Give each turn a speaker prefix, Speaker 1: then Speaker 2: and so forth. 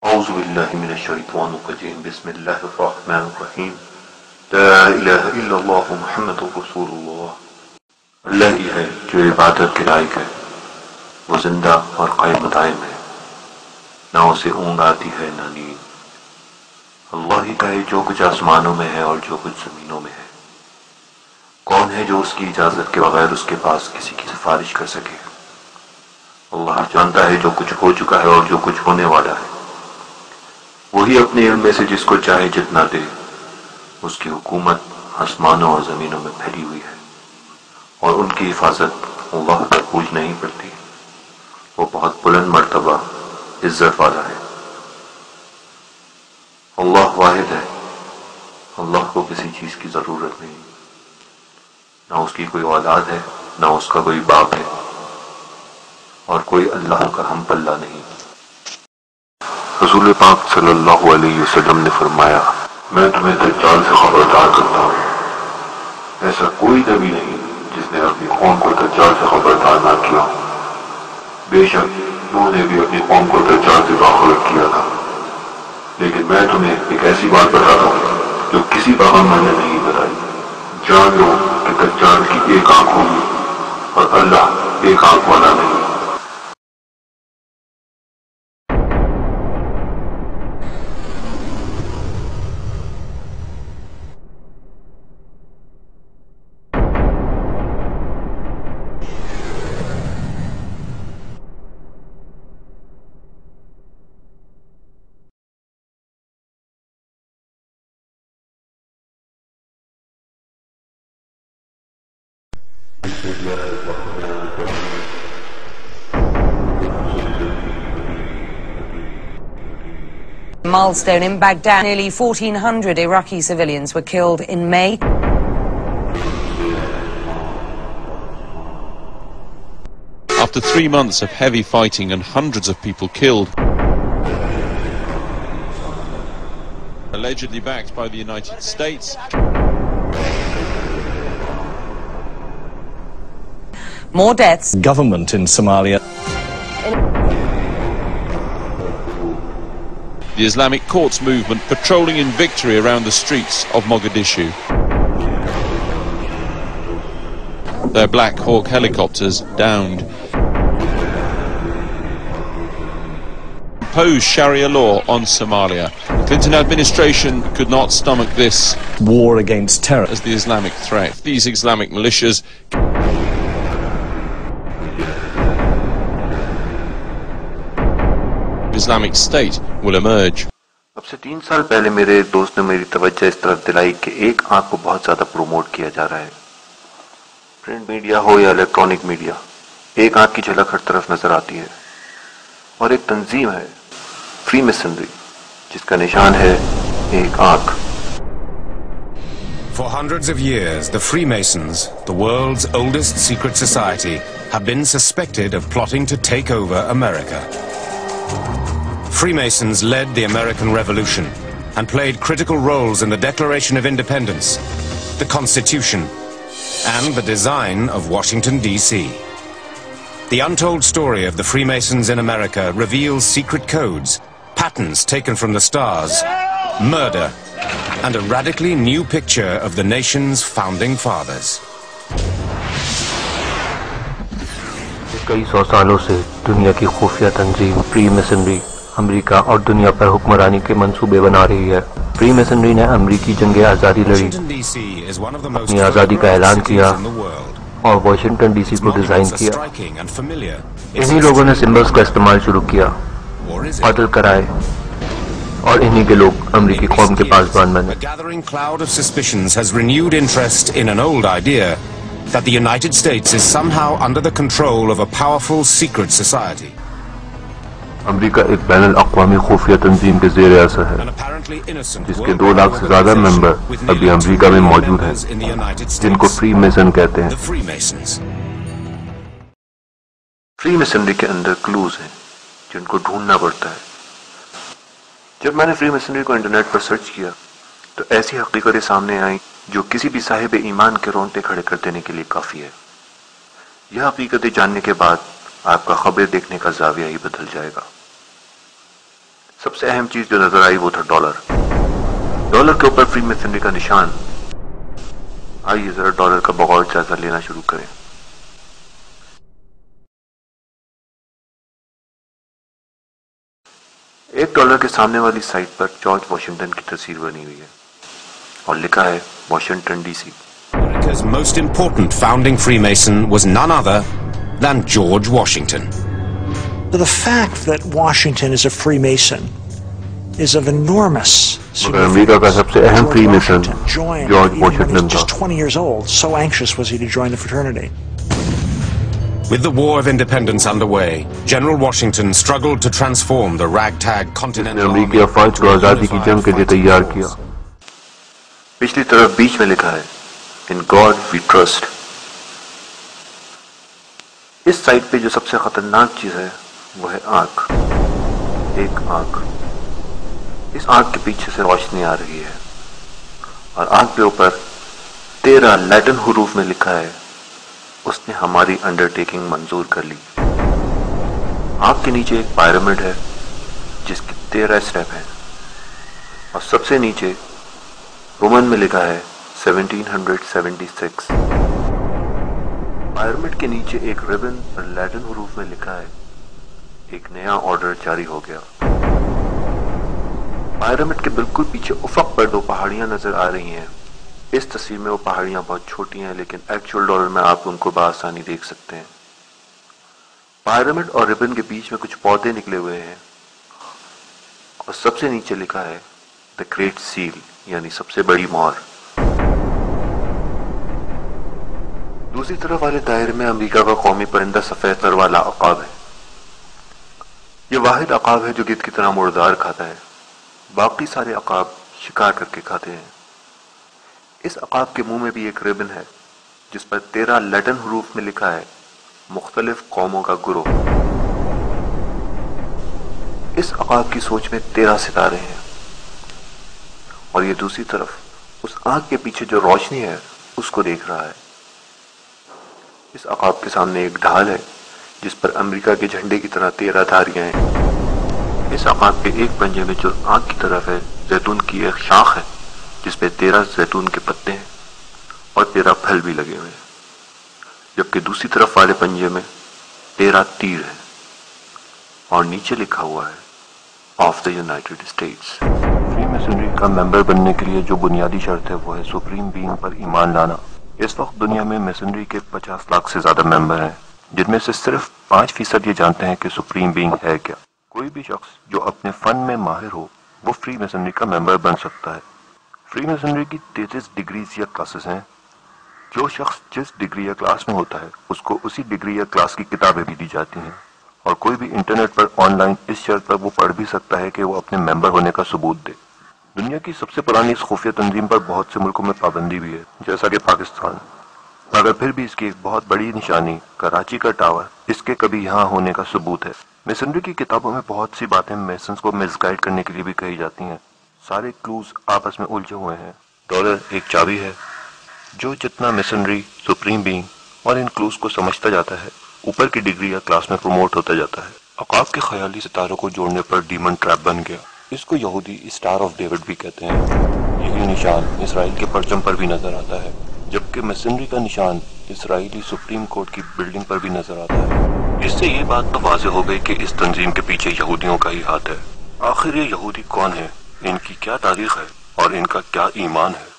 Speaker 1: اعوذ باللہ من الشیطان الرجیم بسم اللہ الرحمن الرحیم لا الہ الا اللہ محمد رسول اللہ۔ اللہ ہی ہے جو عبادت کے لائق ہے، وہ زندہ اور قائم دائم ہے، نہ اسے اونگ آتی ہے نہ نیند۔ اللہ ہی کا ہے جو کچھ آسمانوں میں ہے اور جو کچھ زمینوں میں ہے۔ کون ہے جو اس کی اجازت کے بغیر اس کے پاس کسی کی سفارش کر سکے؟ اللہ جانتا ہے جو کچھ ہو چکا ہے اور جو کچھ ہونے والا ہے۔ وہی اپنے علم میں سے جس کو چاہے جتنا دے۔ اس کی حکومت آسمانوں اور زمینوں میں پھیلی ہوئی ہے، اور ان کی حفاظت اللہ پر بوجھ نہیں پڑتی۔ وہ بہت بلند مرتبہ عزت والا ہے۔ اللہ واحد ہے، اللہ کو کسی چیز کی ضرورت نہیں، نہ اس کی کوئی اولاد ہے نہ اس کا کوئی باپ ہے، اور کوئی اللہ کا ہم پلہ نہیں۔ رسول پاک صلی اللہ علیہ وسلم نے فرمایا، میں تمہیں دجال سے خبردار کرتا ہوں، ایسا کوئی نبی نہیں جس نے اپنی قوم کو دجال سے خبردار نہ کیا۔ بے شک نوح نے بھی اپنی قوم کو دجال سے باخبر کیا تھا، لیکن میں تمہیں ایک ایسی بات بتاتا ہوں جو کسی پیغمبر نے نہیں بتائی۔ جان لو کہ دجال کی ایک آنکھ ہوگی اور اللہ ایک آنکھ والا نہیں۔
Speaker 2: Milestone in Baghdad. Nearly 1,400 Iraqi civilians were killed in May.
Speaker 3: After 3 months of heavy fighting and hundreds of people killed, allegedly backed by the United States,
Speaker 2: More deaths.
Speaker 4: Government in Somalia.
Speaker 3: the Islamic Courts movement patrolling in victory around the streets of Mogadishu. Their Black Hawk helicopters downed. Imposed Sharia law on Somalia. The Clinton administration could not stomach this
Speaker 4: War against terror.
Speaker 3: as the Islamic threat. These Islamic militias Islamic State will emerge.
Speaker 1: اب سے 3 سال پہلے میرے ایک دوست نے میری توجہ اس طرف دلائی کہ ایک آنکھ کو بہت زیادہ پروموٹ کیا جا رہا ہے، پرنٹ میڈیا ہو یا الیکٹرانک میڈیا، ایک آنکھ کی جھلک ہر طرف نظر آتی ہے، اور ایک تنظیم ہے فری میسنری جس کا نشان ہے ایک آنکھ۔
Speaker 5: For hundreds of years, the Freemasons, the world's oldest secret society, have been suspected of plotting to take over America. Freemasons led the American Revolution and played critical roles in the Declaration of Independence, the Constitution, and the design of Washington, D.C. The untold story of the Freemasons in America reveals secret codes, patterns taken from the stars, murder, and a radically new picture of the nation's founding fathers.
Speaker 1: کئی 100 سالوں سے دنیا کی خفیہ تنظیم free masonry امریکہ اور دنیا پر حکمرانی کے منصوبے بنا رہی ہے۔ فری میسنری نے امریکی جنگ آزادی لڑی، اپنی آزادی کا اعلان کیا اور واشنگٹن ڈی سی کو ڈیزائن کیا۔ انہی لوگوں نے سمبلز کا استعمال شروع کیا، قتل کرائے، اور انہی کے لوگ امریکی قوم کے پاسبان بنے۔
Speaker 5: A gathering cloud of suspicions has renewed interest in an old idea that the United States is somehow under the control of a powerful secret society.
Speaker 1: امریکہ ایک بین الاقوامی خفیہ تنظیم کے زیر اثر ہے،
Speaker 5: An apparently innocent
Speaker 1: جس کے 2 لاکھ سے زیادہ ممبر ابھی امریکہ میں موجود ہیں،
Speaker 5: in the United
Speaker 1: جن کو
Speaker 5: States,
Speaker 1: فری میسن کہتے ہیں۔
Speaker 5: the Freemasons.
Speaker 1: فری میسنری کے اندر کلوز ہیں جن کو ڈھونڈنا پڑتا ہے۔ جب میں نے فری میسنری کو انٹرنیٹ پر سرچ کیا تو ایسی حقیقتیں سامنے آئیں جو کسی بھی صاحب ایمان کے رونگٹے کھڑے کر دینے کے لیے کافی ہے۔ یہ حقیقتیں جاننے کے بعد آپ کا خبر دیکھنے کا زاویہ ہی بدل جائے گا۔ سب سے اہم چیز جو نظر آئی وہ تھا ڈالر. ڈالر کے اوپر فری میسنری کا نشان. آئیے ذرا ڈالر کا بغور جائزہ لینا شروع کریں. $1 کے سامنے والی سائٹ پر جارج واشنگٹن کی تصویر بنی ہوئی ہے اور لکھا ہے Washington D C.
Speaker 5: America's most important founding Freemason was none other than George Washington.
Speaker 6: The fact that Washington is a Freemason is of enormous
Speaker 1: امریکہ کا سب سے اہم فری میسن جارج واشنگٹن تھا.
Speaker 6: just 20 years old. So anxious was he to join the fraternity.
Speaker 5: With the War of Independence underway, General Washington struggled to transform the ragtag Continental Army.
Speaker 1: امریکی افواج کو آزادی کی جنگ کے لیے تیار کیا. پچھلی طرف بیچ میں لکھا ہے In God we trust. اس سائٹ پہ جو سب سے خطرناک چیز ہے وہ ہے آنکھ. ایک آنکھ. اس آنکھ کے پیچھے سے روشنی آ رہی ہے اور آنکھ کے اوپر 13 لیٹن حروف میں لکھا ہے اس نے ہماری انڈرٹیکنگ منظور کر لی. آنکھ کے نیچے ایک پیرامڈ ہے جس کے 13 اسٹیپ ہیں اور سب سے نیچے رومن میں لکھا ہے 1776. پیرامڈ کے نیچے ایک ریبن پر لیٹن حروف میں لکھا ہے ایک نیا آرڈر جاری ہو گیا. پیرامڈ کے بالکل پیچھے افق پر 2 پہاڑیاں نظر آ رہی ہیں. اس تصویر میں وہ پہاڑیاں بہت چھوٹی ہیں لیکن ایکچوئل ڈالر میں آپ ان کو بآسانی دیکھ سکتے ہیں. پیرامڈ اور ریبن کے بیچ میں کچھ پودے نکلے ہوئے ہیں اور سب سے نیچے لکھا ہے دا گریٹ سیل یعنی سب سے بڑی مہر. دوسری طرف والے دائرے میں امریکہ کا قومی پرندہ سفید پر والا عقاب ہے. یہ واحد عقاب ہے جو گدھ کی طرح مردار کھاتا ہے. باقی سارے عقاب شکار کر کے کھاتے ہیں. اس عقاب کے منہ میں بھی ایک ریبن ہے جس پر 13 لیٹن حروف میں لکھا ہے مختلف قوموں کا گروہ. اس عقاب کی سوچ میں 13 ستارے ہیں اور یہ دوسری طرف اس آنکھ کے پیچھے جو روشنی ہے اس کو دیکھ رہا ہے. اس عقاب کے سامنے ایک ڈھال ہے جس پر امریکہ کے جھنڈے کی طرح 13 دھاریاں ہیں. اس عقاب کے ایک پنجے میں جو آنکھ کی طرف ہے زیتون کی ایک شاخ ہے جس پہ 13 زیتون کے پتے ہیں اور 13 پھل بھی لگے ہوئے ہیں. جبکہ دوسری طرف والے پنجے میں 13 تیر ہیں اور نیچے لکھا ہوا ہے of the United States. Free masonry کا ممبر بننے کے لیے جو بنیادی شرط ہے وہ ہے سپریم بینگ پر ایمان لانا. اس وقت دنیا میں میسنری کے 50 لاکھ سے زیادہ ممبر ہیں جن میں سے صرف 5% یہ جانتے ہیں کہ سپریم بینگ ہے کیا. کوئی بھی شخص جو اپنے فن میں ماہر ہو وہ فری میسنری کا ممبر بن سکتا ہے. فری میسنری کی 33 ڈگریز یا کلاسز ہیں. جو شخص جس ڈگری یا کلاس میں ہوتا ہے اس کو اسی ڈگری یا کلاس کی کتابیں بھی دی جاتی ہیں اور کوئی بھی انٹرنیٹ پر آن لائن اس شرط پر وہ پڑھ بھی سکتا ہے کہ وہ اپنے ممبر ہونے کا ثبوت دے. دنیا کی سب سے پرانی اس خفیہ تنظیم پر بہت سے ملکوں میں پابندی بھی ہے جیسا کہ پاکستان. مگر پھر بھی اس کی ایک بہت بڑی نشانی کراچی کا ٹاور اس کے کبھی یہاں ہونے کا ثبوت ہے. میسنری کی کتابوں میں بہت سی باتیں میسنز کو مس گائیڈ کرنے کے لیے بھی کہی جاتی ہیں. سارے کلوز آپس میں الجھے ہوئے ہیں. ڈالر ایک چابی ہے. جو جتنا میسنری سپریم بینگ اور ان کلوز کو سمجھتا جاتا ہے اوپر کی ڈگری یا کلاس میں پروموٹ ہوتا جاتا ہے. عقاب کے خیالی ستاروں کو جوڑنے پر ڈیمن ٹریپ بن گیا. اس کو یہودی اسٹار آف ڈیوڈ بھی کہتے ہیں. یہی نشان اسرائیل کے پرچم پر بھی نظر آتا ہے جبکہ میسنری کا نشان اسرائیلی سپریم کورٹ کی بلڈنگ پر بھی نظر آتا ہے. اس سے یہ بات تو واضح ہو گئی کہ اس تنظیم کے پیچھے یہودیوں کا ہی ہاتھ ہے. آخر یہ یہودی کون ہے, ان کی کیا تاریخ ہے اور ان کا کیا ایمان ہے؟